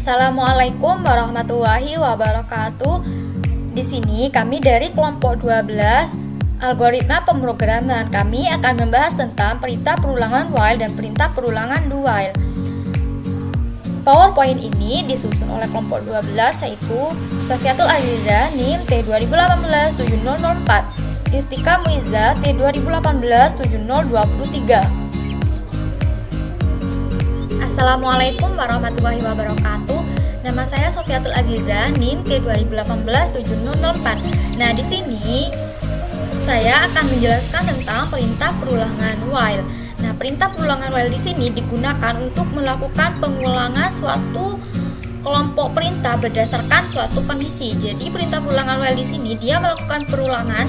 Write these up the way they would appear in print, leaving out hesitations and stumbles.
Assalamualaikum warahmatullahi wabarakatuh. Di sini kami dari kelompok 12 algoritma pemrograman. Kami akan membahas tentang perintah perulangan while dan perintah perulangan do while. PowerPoint ini disusun oleh kelompok 12 yaitu Sofiatul Aziza NIM T2018-7004, Yustika Muiza T2018-7023. Assalamualaikum warahmatullahi wabarakatuh. Nama saya Sofiatul Aziza, NIM T2018-7004. Nah, di sini saya akan menjelaskan tentang perintah perulangan while. Nah, perintah perulangan while di sini digunakan untuk melakukan pengulangan suatu kelompok perintah berdasarkan suatu kondisi. Jadi, perintah perulangan while di sini dia melakukan perulangan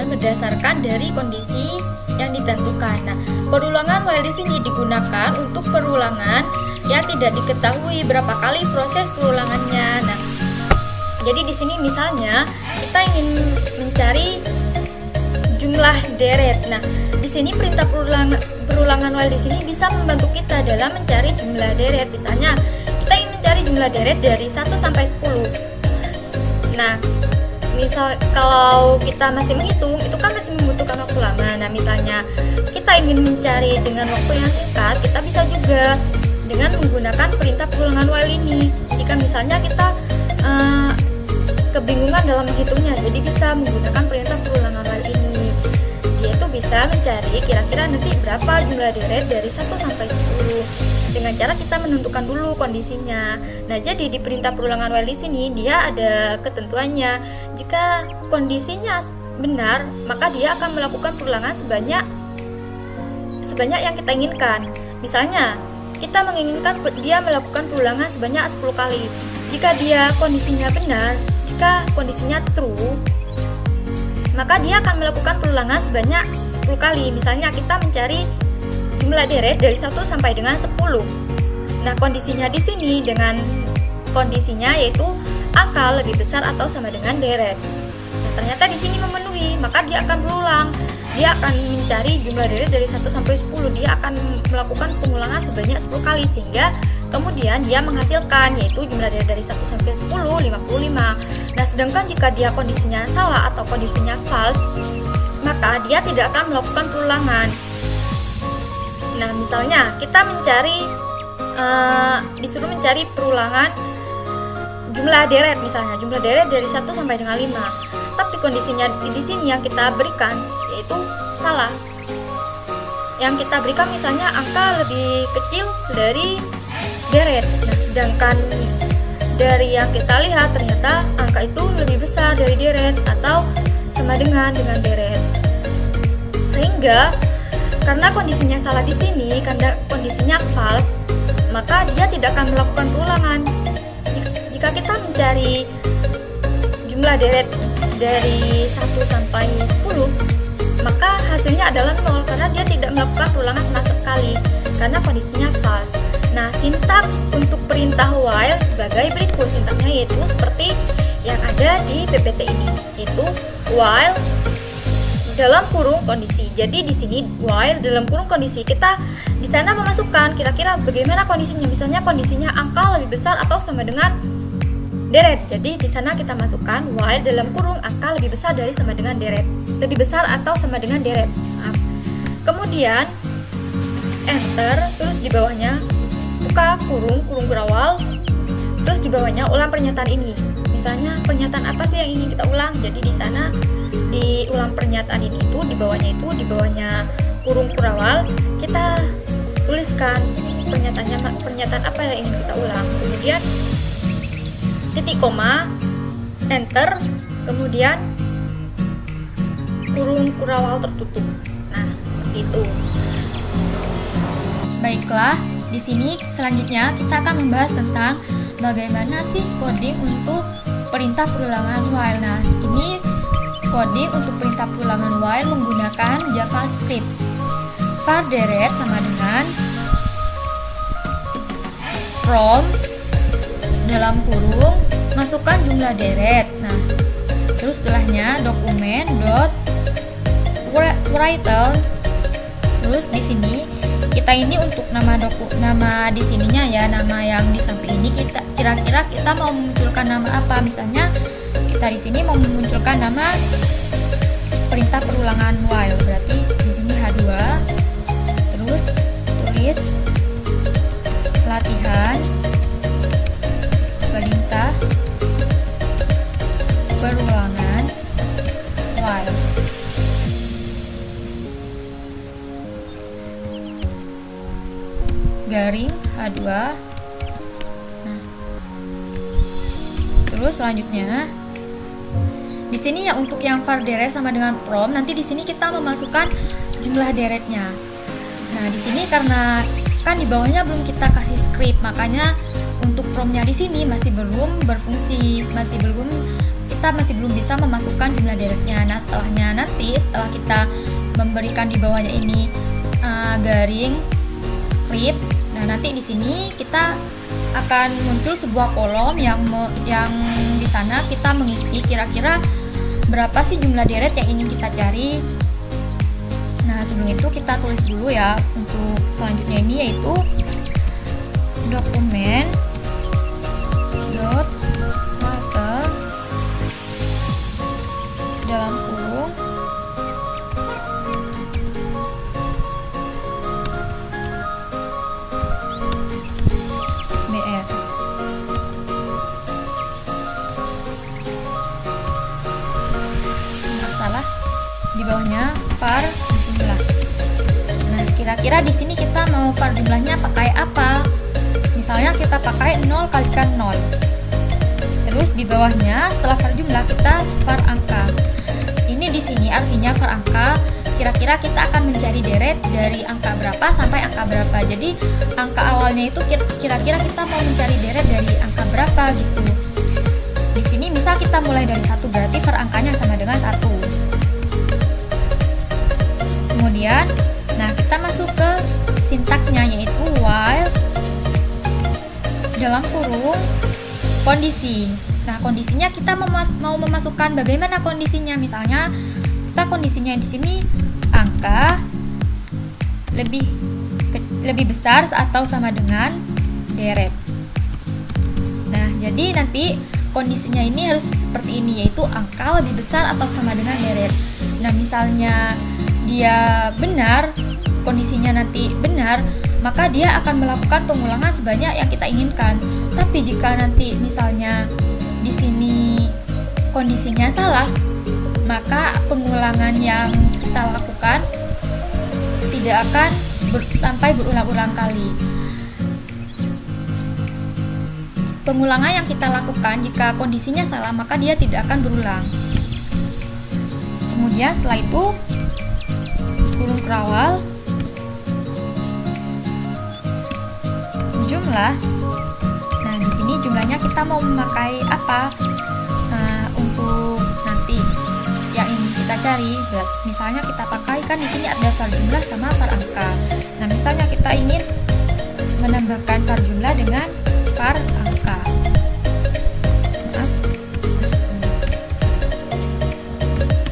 berdasarkan dari kondisi yang ditentukan. Nah, perulangan while di sini digunakan untuk perulangan yang tidak diketahui berapa kali proses perulangannya. Nah, jadi di sini misalnya kita ingin mencari jumlah deret. Nah, di sini perintah perulangan while di sini bisa membantu kita dalam mencari jumlah deret. Misalnya, kita ingin mencari jumlah deret dari 1 sampai 10. Nah, misal kalau kita masih menghitung, itu kan masih membutuhkan waktu lama. Nah, misalnya kita ingin mencari dengan waktu yang singkat, kita bisa juga dengan menggunakan perintah perulangan while ini. Jika misalnya kita kebingungan dalam menghitungnya, jadi bisa menggunakan perintah perulangan while ini. Dia itu bisa mencari kira-kira nanti berapa jumlah deret dari 1 sampai 10 dengan cara kita menentukan dulu kondisinya. Nah, jadi di perintah perulangan while di sini dia ada ketentuannya. Jika kondisinya benar, maka dia akan melakukan perulangan sebanyak yang kita inginkan. Misalnya, kita menginginkan dia melakukan perulangan sebanyak 10 kali. Jika dia kondisinya benar, jika kondisinya true, maka dia akan melakukan perulangan sebanyak 10 kali. Misalnya kita mencari jumlah deret dari 1 sampai dengan 10. Nah, kondisinya di sini dengan kondisinya yaitu angka lebih besar atau sama dengan deret. Nah, ternyata di sini memenuhi, maka dia akan berulang. Dia akan mencari jumlah deret dari 1 sampai 10. Dia akan melakukan pengulangan sebanyak 10 kali sehingga kemudian dia menghasilkan yaitu jumlah deret dari 1 sampai 10 55. Nah, sedangkan jika dia kondisinya salah atau kondisinya false, maka dia tidak akan melakukan perulangan. Nah, misalnya kita disuruh mencari perulangan jumlah deret, misalnya jumlah deret dari 1 sampai dengan 5. Tapi kondisinya di sini yang kita berikan yaitu salah. Yang kita berikan misalnya angka lebih kecil dari deret. Nah, sedangkan dari yang kita lihat ternyata angka itu lebih besar dari deret atau sama dengan deret. Sehingga karena kondisinya salah di sini, karena kondisinya false, maka dia tidak akan melakukan perulangan. Jika kita mencari jumlah deret dari 1 sampai 10, maka hasilnya adalah 0 karena dia tidak melakukan perulangan sama sekali karena kondisinya false. Nah, sintak untuk perintah while sebagai berikut. Sintaknya yaitu seperti yang ada di PPT ini, yaitu while dalam kurung kondisi. Jadi di sini while dalam kurung kondisi, kita di sana memasukkan kira-kira bagaimana kondisinya. Misalnya kondisinya angka lebih besar atau sama dengan deret. Jadi di sana kita masukkan while dalam kurung angka lebih besar dari sama dengan deret. Lebih besar atau sama dengan deret. Maaf. Kemudian enter, terus di bawahnya buka kurung berawal. Terus di bawahnya ulang pernyataan ini. Misalnya pernyataan apa sih yang ingin kita ulang? Jadi di sana di ulang pernyataan ini itu di bawahnya kurung berawal kita tuliskan pernyataan apa yang ingin kita ulang. Kemudian titik koma, enter, kemudian kurung berawal tertutup. Nah, seperti itu. Baiklah, di sini selanjutnya kita akan membahas tentang bagaimana sih coding untuk perintah perulangan while. Nah, ini coding untuk perintah perulangan while menggunakan JavaScript. Var deret sama dengan from dalam kurung masukkan jumlah deret. Nah, terus setelahnya dokumen dot writer. Terus di sini kita ini untuk nama di sininya ya, nama yang di samping ini kita kira-kira kita mau memunculkan nama apa. Misalnya kita di sini mau memunculkan nama perintah perulangan while, berarti di sini H2, terus tulis latihan perintah perulangan while. Garing H2. Nah, terus selanjutnya di sini ya untuk yang var deret sama dengan from, nanti di sini kita memasukkan jumlah deretnya. Nah, di sini karena kan di bawahnya belum kita kasih script, makanya untuk from-nya di sini masih belum berfungsi, kita masih belum bisa memasukkan jumlah deretnya. Nah, setelah kita memberikan di bawahnya ini garing script, nah nanti di sini kita akan muncul sebuah kolom yang di sana kita mengisi kira-kira berapa sih jumlah deret yang ingin kita cari. Nah, sebelum itu kita tulis dulu ya untuk selanjutnya ini, yaitu dokumen dot title dalam kurung BR. Nggak salah, di bawahnya var jumlah. Nah, kira-kira di sini kita mau var jumlahnya pakai apa? Misalnya kita pakai 0 kalikan 0. Terus di bawahnya setelah var jumlah kita var angka. Ini di sini artinya var angka, kira-kira kita akan mencari deret dari angka berapa sampai angka berapa. Jadi angka awalnya itu kira-kira kita mau mencari deret dari angka berapa gitu. Di sini misal kita mulai dari 1, berarti var angkanya sama dengan 1. Kemudian, nah kita masuk ke sintaknya, yaitu while dalam kurung kondisi. Nah, kondisinya kita mau memasukkan bagaimana kondisinya. Misalnya kita kondisinya di sini angka lebih besar atau sama dengan deret. Nah, jadi nanti kondisinya ini harus seperti ini, yaitu angka lebih besar atau sama dengan deret. Nah, misalnya dia benar, kondisinya nanti benar, maka dia akan melakukan pengulangan sebanyak yang kita inginkan. Tapi jika nanti misalnya di sini kondisinya salah, maka pengulangan yang kita lakukan tidak akan sampai berulang-ulang kali. Pengulangan yang kita lakukan jika kondisinya salah, maka dia tidak akan berulang. Kemudian setelah itu kurung kerawal jumlah. Nah, di sini jumlahnya kita mau memakai apa? Nah, untuk nanti yang ingin kita cari, misalnya kita pakai, kan di sini ada var jumlah sama var angka. Nah, misalnya kita ingin menambahkan var jumlah dengan var angka. Maaf.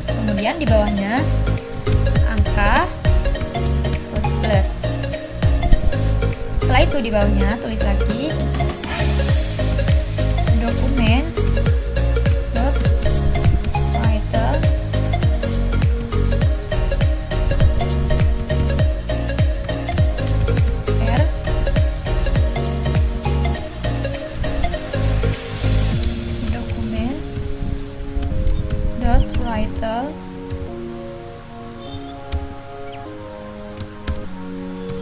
Kemudian di bawahnya angka plus. Setelah itu di bawahnya tulis lagi dokumen dot title r dokumen dot title.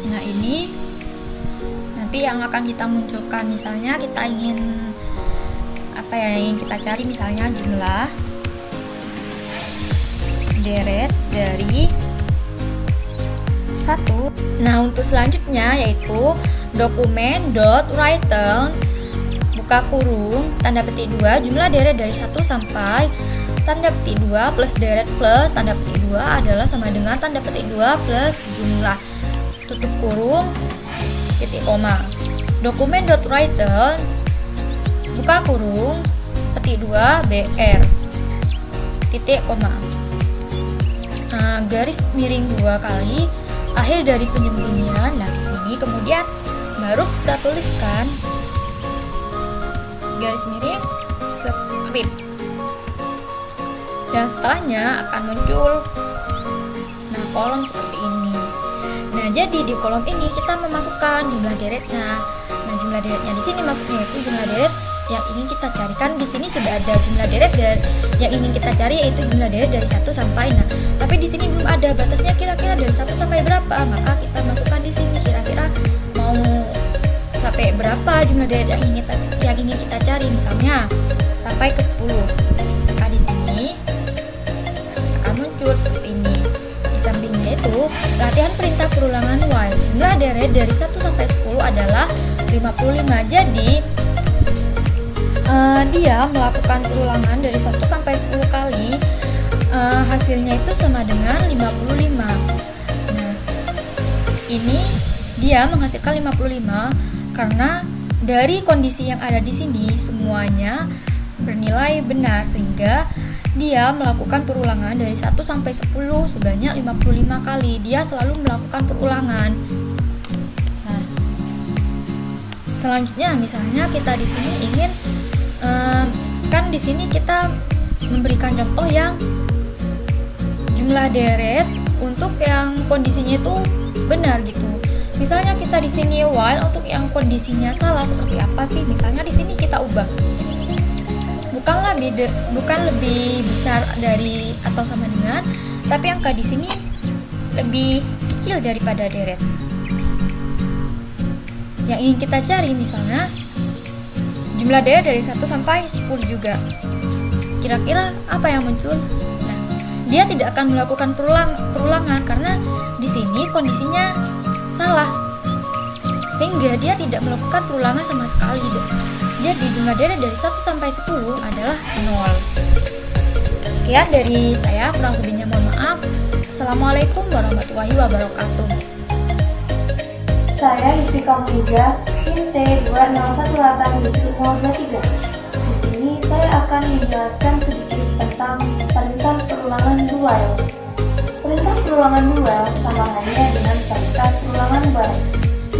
Nah, ini nanti yang akan kita munculkan. Misalnya kita ingin apa ya, yang kita cari misalnya jumlah deret dari 1. Nah, untuk selanjutnya yaitu dokumen dot title buka kurung tanda petik 2 jumlah deret dari 1 sampai tanda petik 2 plus deret plus tanda petik 2 adalah sama dengan tanda petik 2 plus jumlah tutup kurung titik koma. Dokumen dot title buka kurung petik 2 BR titik koma. Nah, garis miring 2 kali akhir dari penyembunyian. Nah, kemudian baru kita tuliskan garis miring script, dan setelahnya akan muncul kolom seperti ini. Nah, jadi di kolom ini kita memasukkan jumlah deretnya. Nah, jumlah deretnya di sini maksudnya itu jumlah deret yang ingin kita carikan. Di sini sudah ada jumlah deret yang ingin kita cari, yaitu jumlah deret dari 1 sampai. Nah, tapi di sini belum ada batasnya kira-kira dari 1 sampai berapa. Maka kita masukkan di sini kira-kira mau sampai berapa jumlah deret yang ingin kita cari, misalnya sampai ke 10. Maka di sini akan muncul seperti ini. Di sampingnya itu latihan perintah perulangan while. Jumlah deret dari 1 sampai 10 adalah 55. Jadi dia melakukan perulangan dari 1 sampai 10 kali, hasilnya itu sama dengan 55. Nah, ini dia menghasilkan 55 karena dari kondisi yang ada di sini semuanya bernilai benar, sehingga dia melakukan perulangan dari 1 sampai 10 sebanyak 55 kali. Dia selalu melakukan perulangan. Nah, selanjutnya misalnya kita di sini ingin kan di sini kita memberikan contoh yang jumlah deret untuk yang kondisinya itu benar gitu. Misalnya kita di sini while untuk yang kondisinya salah seperti apa sih? Misalnya di sini kita ubah. Bukan lebih besar dari atau sama dengan, tapi angka di sini lebih kecil daripada deret. Yang ingin kita cari misalnya jumlah deret dari 1 sampai 10 juga. Kira-kira apa yang muncul? Nah, dia tidak akan melakukan perulangan karena di sini kondisinya salah, sehingga dia tidak melakukan perulangan sama sekali. Jadi jumlah deret dari 1 sampai 10 adalah 0. Sekian dari saya, kurang lebihnya mohon maaf. Assalamualaikum warahmatullahi wabarakatuh. Saya Yusrika Muliza, NIM T2018-023. Di sini saya akan menjelaskan sedikit tentang perintah perulangan dual. Perintah perulangan dual sama halnya dengan perintah perulangan while,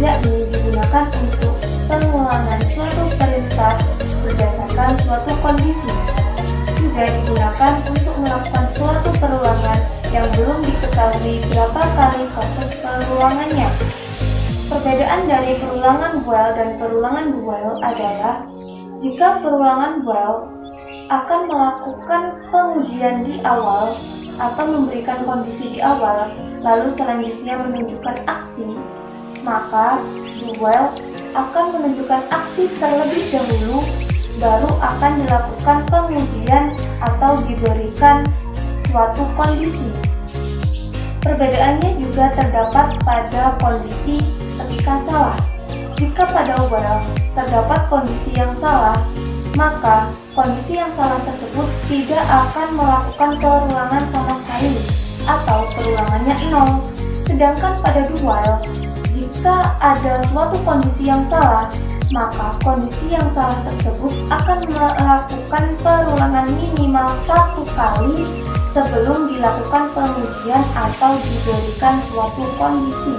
yakni digunakan untuk pengulangan suatu perintah berdasarkan suatu kondisi. Juga digunakan untuk melakukan suatu perulangan yang belum diketahui berapa kali proses perulangannya. Perbedaan dari perulangan while dan perulangan dual adalah jika perulangan while akan melakukan pengujian di awal atau memberikan kondisi di awal, lalu selanjutnya menunjukkan aksi, maka dual akan menunjukkan aksi terlebih dahulu, baru akan dilakukan pengujian atau diberikan suatu kondisi. Perbedaannya juga terdapat pada kondisi ketika salah. Jika pada while terdapat kondisi yang salah, maka kondisi yang salah tersebut tidak akan melakukan perulangan sama sekali atau perulangannya 0. Sedangkan pada dual, jika ada suatu kondisi yang salah, maka kondisi yang salah tersebut akan melakukan perulangan minimal 1 kali sebelum dilakukan pengujian atau diberikan suatu kondisi.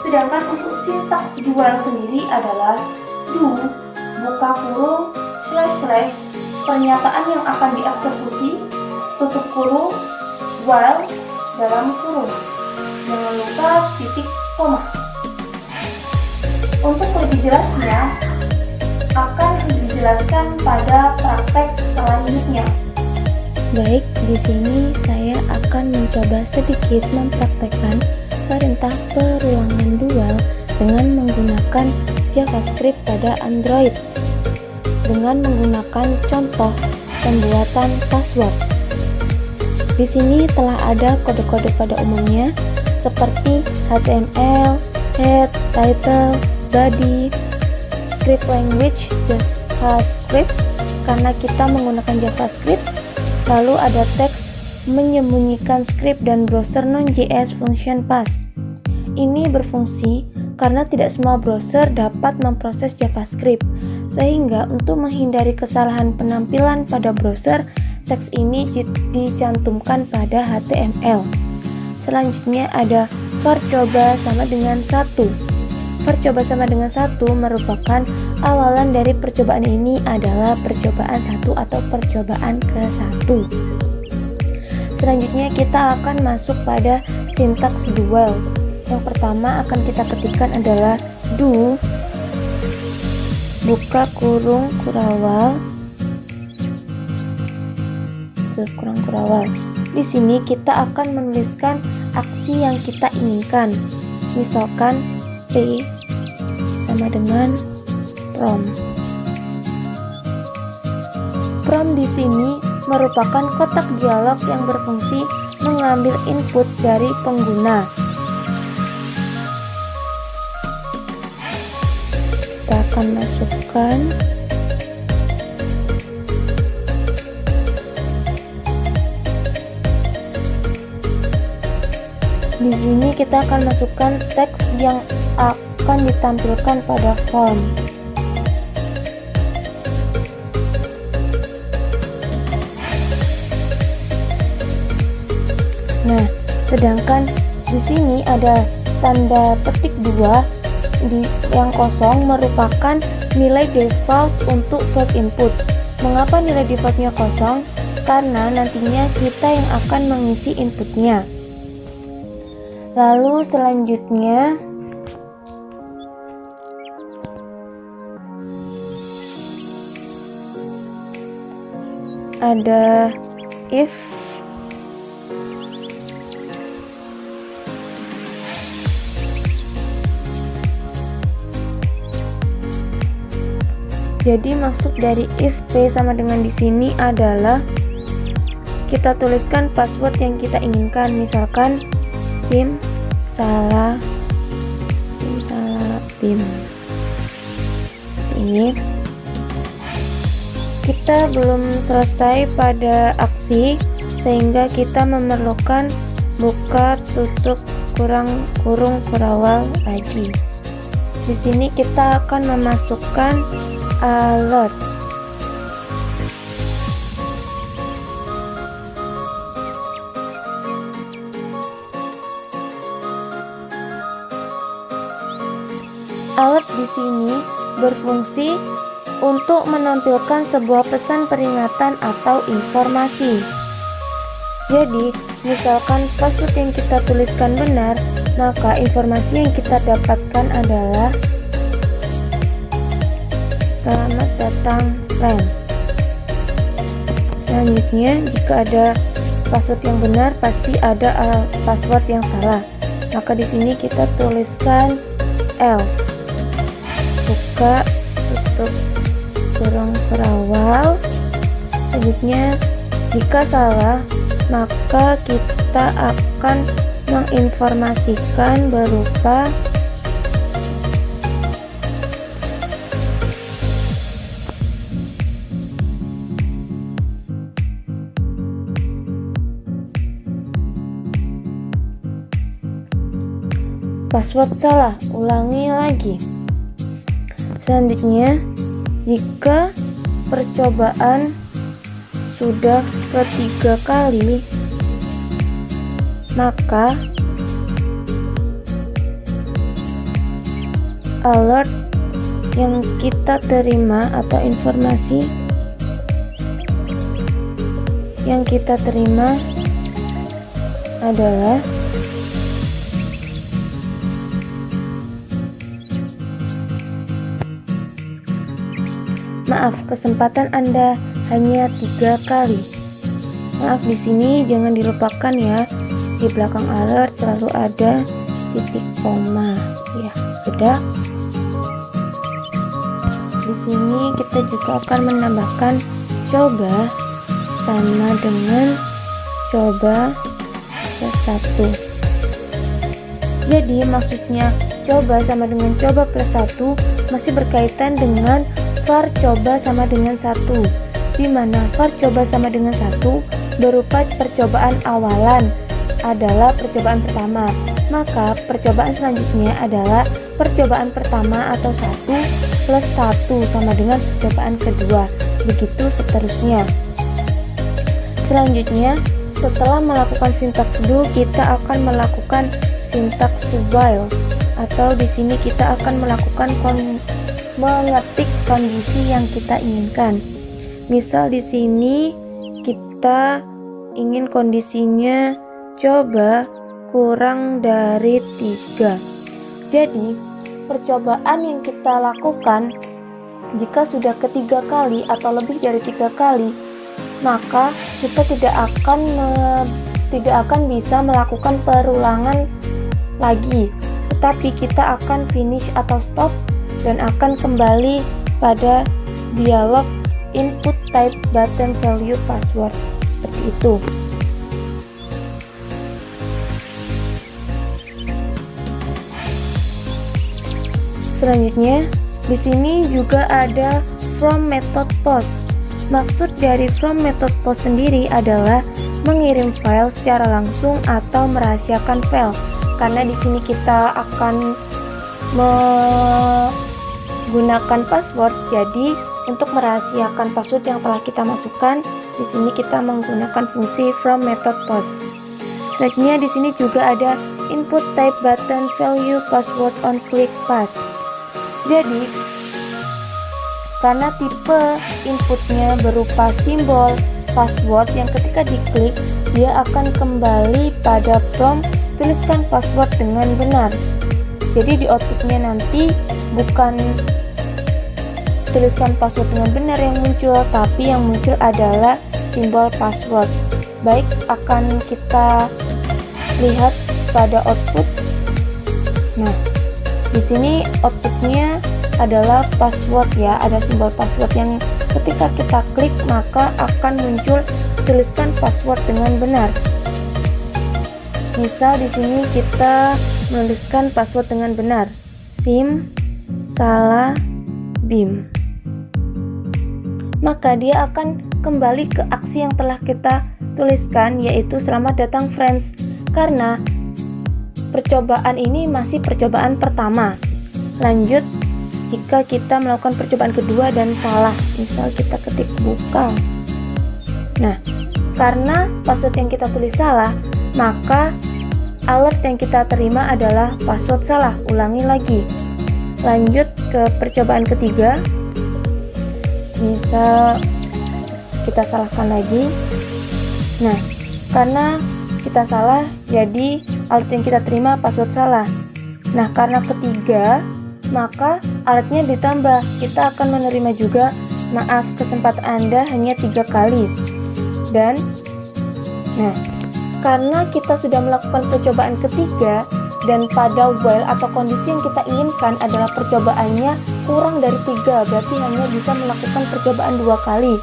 Sedangkan untuk sintaks dual sendiri adalah do, buka kurung, slash, pernyataan yang akan dieksekusi, tutup kurung, while, dalam kurung. Jangan lupa titik koma. Untuk lebih jelasnya, akan dijelaskan pada praktek selanjutnya. Baik, di sini saya akan mencoba sedikit mempraktekkan perintah perulangan dual dengan menggunakan JavaScript pada Android dengan menggunakan contoh pembuatan password. Di sini telah ada kode-kode pada umumnya seperti HTML, head, title, body, script language, JavaScript karena kita menggunakan JavaScript. Lalu ada teks menyembunyikan script dan browser non.js function pass. Ini berfungsi karena tidak semua browser dapat memproses JavaScript, sehingga untuk menghindari kesalahan penampilan pada browser, teks ini dicantumkan pada HTML. Selanjutnya ada var coba sama dengan 1. var coba sama dengan 1 merupakan awalan dari percobaan ini adalah percobaan 1 atau percobaan ke-1. Selanjutnya kita akan masuk pada sintaks dual. Yang pertama akan kita ketikkan adalah do buka kurung kurawal kurang kurawal. Di sini kita akan menuliskan aksi yang kita inginkan. Misalkan P sama dengan prom. Prom di sini merupakan kotak dialog yang berfungsi mengambil input dari pengguna. Kita akan masukkan di sini kita akan masukkan teks yang akan ditampilkan pada form. Nah, sedangkan di sini ada tanda petik 2 yang kosong merupakan nilai default untuk verb input. Mengapa nilai defaultnya kosong? Karena nantinya kita yang akan mengisi inputnya. Lalu selanjutnya ada if jadi maksud dari if P sama dengan di sini adalah kita tuliskan password yang kita inginkan, misalkan sim salah pin. Ini kita belum selesai pada aksi sehingga kita memerlukan buka tutup kurung kurawal lagi. Di sini kita akan memasukkan alert. Alert di sini berfungsi untuk menampilkan sebuah pesan peringatan atau informasi. Jadi, misalkan password yang kita tuliskan benar, maka informasi yang kita dapatkan adalah selamat datang Lens. Selanjutnya, jika ada password yang benar, pasti ada password yang salah. Maka di sini kita tuliskan else. Buka tutup kurung kurawal. Selanjutnya, jika salah, maka kita akan menginformasikan berupa password salah, ulangi lagi. Selanjutnya, jika percobaan sudah ketiga kali, maka alert yang kita terima atau informasi yang kita terima adalah maaf, kesempatan Anda hanya 3 kali. Maaf, di sini jangan dilupakan ya. Di belakang alert selalu ada titik koma. Ya, sudah. Di sini kita juga akan menambahkan coba sama dengan coba plus 1. Jadi maksudnya coba sama dengan coba plus 1 masih berkaitan dengan var coba sama dengan 1, di mana var coba sama dengan 1 berupa percobaan awalan adalah percobaan pertama. Maka percobaan selanjutnya adalah percobaan pertama atau 1 plus 1 sama dengan percobaan kedua. Begitu seterusnya. Selanjutnya, setelah melakukan sintaks do, kita akan melakukan sintaks while atau di sini kita akan melakukan mengetik kondisi yang kita inginkan. Misal di sini kita ingin kondisinya coba kurang dari 3. Jadi percobaan yang kita lakukan jika sudah ketiga kali atau lebih dari 3 kali, maka kita tidak akan bisa melakukan perulangan lagi, tetapi kita akan finish atau stop dan akan kembali pada dialog input type button value password seperti itu. Selanjutnya, di sini juga ada from method post. Maksud dari from method post sendiri adalah mengirim file secara langsung atau merahasiakan file. Karena di sini kita akan menggunakan password, jadi untuk merahasiakan password yang telah kita masukkan, di sini kita menggunakan fungsi from method post. Selanjutnya di sini juga ada input type button value password on click pass. Jadi karena tipe inputnya berupa simbol password yang ketika diklik dia akan kembali pada prompt tuliskan password dengan benar. Jadi di outputnya nanti bukan tuliskan password dengan benar yang muncul, tapi yang muncul adalah simbol password. Baik, akan kita lihat pada output. Nah, di sini outputnya adalah password ya, ada simbol password yang ketika kita klik maka akan muncul tuliskan password dengan benar. Misal di sini kita menuliskan password dengan benar, sim salah bim. Maka dia akan kembali ke aksi yang telah kita tuliskan, yaitu selamat datang friends, karena percobaan ini masih percobaan pertama. Lanjut jika kita melakukan percobaan kedua dan salah, misal kita ketik buka. Nah, karena password yang kita tulis salah, maka alert yang kita terima adalah password salah, ulangi lagi. Lanjut ke percobaan ketiga. Misal kita salahkan lagi. Nah, karena kita salah, jadi alert yang kita terima password salah. Nah, karena ketiga, maka alertnya ditambah. Kita akan menerima juga, maaf, kesempatan Anda hanya 3 kali. Dan, nah, karena kita sudah melakukan percobaan ketiga, dan pada while atau kondisi yang kita inginkan adalah percobaannya kurang dari 3, berarti hanya bisa melakukan percobaan 2 kali.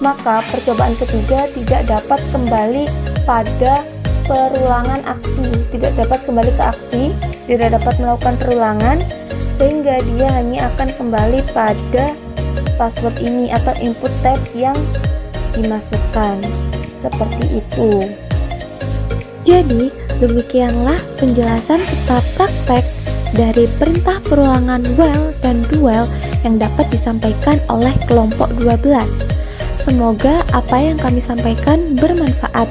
Maka percobaan ketiga tidak dapat kembali pada perulangan aksi, tidak dapat kembali ke aksi, tidak dapat melakukan perulangan, sehingga dia hanya akan kembali pada password ini atau input type yang dimasukkan. Seperti itu. Jadi, demikianlah penjelasan serta praktek dari perintah perulangan while dan do while yang dapat disampaikan oleh kelompok 12. Semoga apa yang kami sampaikan bermanfaat.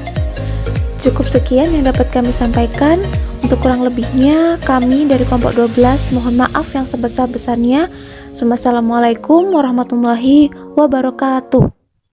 Cukup sekian yang dapat kami sampaikan. Untuk kurang lebihnya, kami dari kelompok 12 mohon maaf yang sebesar-besarnya. Wassalamualaikum warahmatullahi wabarakatuh.